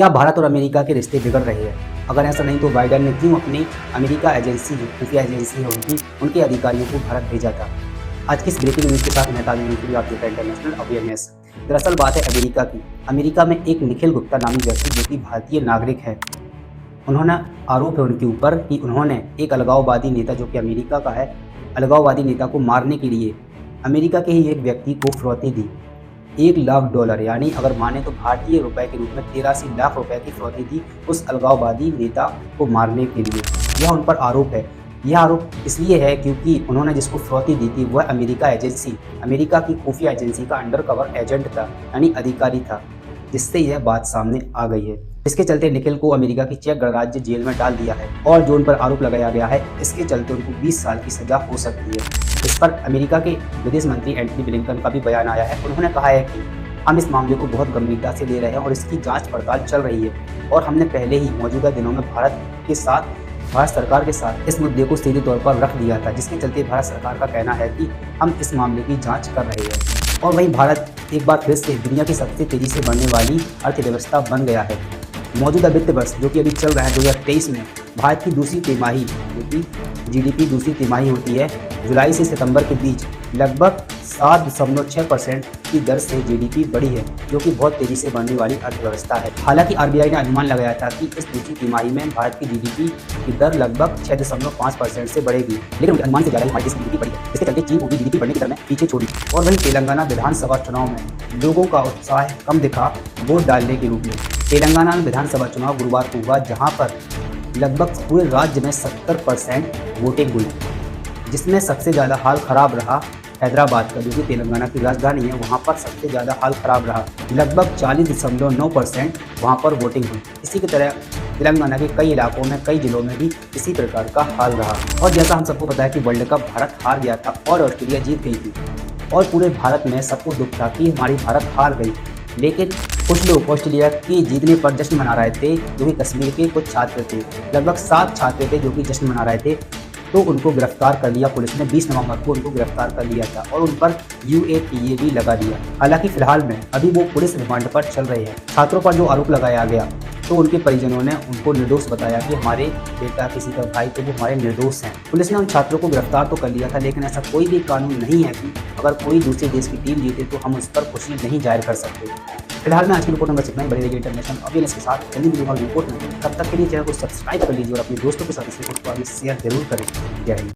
क्या भारत और अमेरिका के रिश्ते बिगड़ रहे हैं? अगर ऐसा नहीं तो बाइडेन ने क्यों अपनी अमेरिका एजेंसी जो खुफिया एजेंसी है उनके अधिकारियों को भारत भेजा था? आज की इस ब्रेकिंग न्यूज़ के साथ मैं ताज न्यूज़ आप देख रहे हैं इंटरनेशनल अवेयरनेस। दरअसल बात है अमेरिका की। अमेरिका में एक निखिल गुप्ता नामी व्यक्ति जो कि भारतीय नागरिक है, उन्होंने आरोप है उनके ऊपर कि उन्होंने एक अलगाववादी नेता जो कि अमेरिका का है, अलगाववादी नेता को मारने के लिए अमेरिका के ही एक व्यक्ति को फिरौती दी। $1 लाख यानी अगर माने तो भारतीय रुपए के रूप में 83 लाख रुपए की फिरौती दी उस अलगाववादी नेता को मारने के लिए। यह उन पर आरोप है। यह आरोप इसलिए है क्योंकि उन्होंने जिसको फिरौती दी थी वह अमेरिका की खुफिया एजेंसी का अंडरकवर एजेंट था, यानी अधिकारी था, जिससे यह बात सामने आ गई है। इसके चलते निखिल को अमेरिका की चेक गणराज्य जेल में डाल दिया है और जो उन पर आरोप लगाया गया है इसके चलते उनको 20 साल की सजा हो सकती है। इस पर अमेरिका के विदेश मंत्री एंटनी ब्लिंकन का भी बयान आया है। उन्होंने कहा है कि हम इस मामले को बहुत गंभीरता से ले रहे हैं और इसकी जांच पड़ताल चल रही है और हमने पहले ही मौजूदा दिनों में भारत सरकार के साथ इस मुद्दे को सीधे तौर पर रख दिया था, जिसके चलते भारत सरकार का कहना है कि हम इस मामले की जांच कर रहे हैं। और वहीं भारत एक बार फिर से दुनिया की सबसे तेजी से बढ़ने वाली अर्थव्यवस्था बन गया है। मौजूदा वित्त वर्ष जो कि अभी चल रहा है 2023 में भारत की दूसरी तिमाही जो कि जीडीपी दूसरी तिमाही होती है, जुलाई से सितंबर के बीच लगभग 7.6% की दर से जीडीपी बढ़ी है, जो कि बहुत तेजी से बढ़ने वाली अर्थव्यवस्था है। हालांकि आरबीआई ने अनुमान लगाया था कि इस दूसरी तिमाही में भारत की जीडीपी की दर लगभग 6.5% से बढ़ेगी, लेकिन उनके अनुमान से ज़्यादा भारत की जीडीपी बढ़ी है। इसके चलते चीन को भी जीडीपी बढ़ने की दर में पीछे छोड़ी। और वहीं तेलंगाना विधानसभा चुनाव में लोगों का उत्साह कम दिखा वोट डालने के रूप में। तेलंगाना में विधानसभा चुनाव गुरुवार को हुआ, जहाँ पर लगभग पूरे राज्य में 70% वोटिंग हुई, जिसमें सबसे ज़्यादा हाल खराब रहा हैदराबाद का, जो कि तेलंगाना की राजधानी है। वहाँ पर सबसे ज़्यादा हाल खराब रहा, लगभग 40.9% वहाँ पर वोटिंग हुई। इसी की तरह तेलंगाना के कई इलाकों में, कई जिलों में भी इसी प्रकार का हाल रहा। और जैसा हम सबको पता है कि वर्ल्ड कप भारत हार गया था और ऑस्ट्रेलिया जीत गई थी, और पूरे भारत में सबको दुख था कि हमारी भारत हार गई। लेकिन कुछ लोग ऑस्ट्रेलिया के जीतने पर जश्न मना रहे थे, जो कि कश्मीर के कुछ छात्र थे। लगभग 7 छात्र थे जो कि जश्न मना रहे थे, तो उनको गिरफ्तार कर लिया पुलिस ने। 20 नवंबर को उनको गिरफ्तार कर लिया था और उन पर UAPA भी लगा दिया। हालांकि फिलहाल में अभी वो पुलिस रिमांड पर चल रहे हैं। छात्रों पर जो आरोप लगाया गया तो उनके परिजनों ने उनको निर्दोष बताया कि हमारे बेटा किसी का भाई तो वो हमारे निर्दोष हैं। पुलिस ने उन छात्रों को गिरफ्तार तो कर लिया था, लेकिन ऐसा कोई भी कानून नहीं है कि अगर कोई दूसरे देश की टीम जीते तो हम उस पर खुशी नहीं जाहिर कर सकते। फिलहाल में आज की रिपोर्ट में बस इतना ही। बड़ी इंटरनेशनल अवेयरनेस के साथ जल्दी मिलूंगा रिपोर्ट में। तब तक के लिए चैनल को सब्सक्राइब कर लीजिए और अपने दोस्तों के साथ इस रिपोर्ट को आगे शेयर जरूर करें। जय हिंद।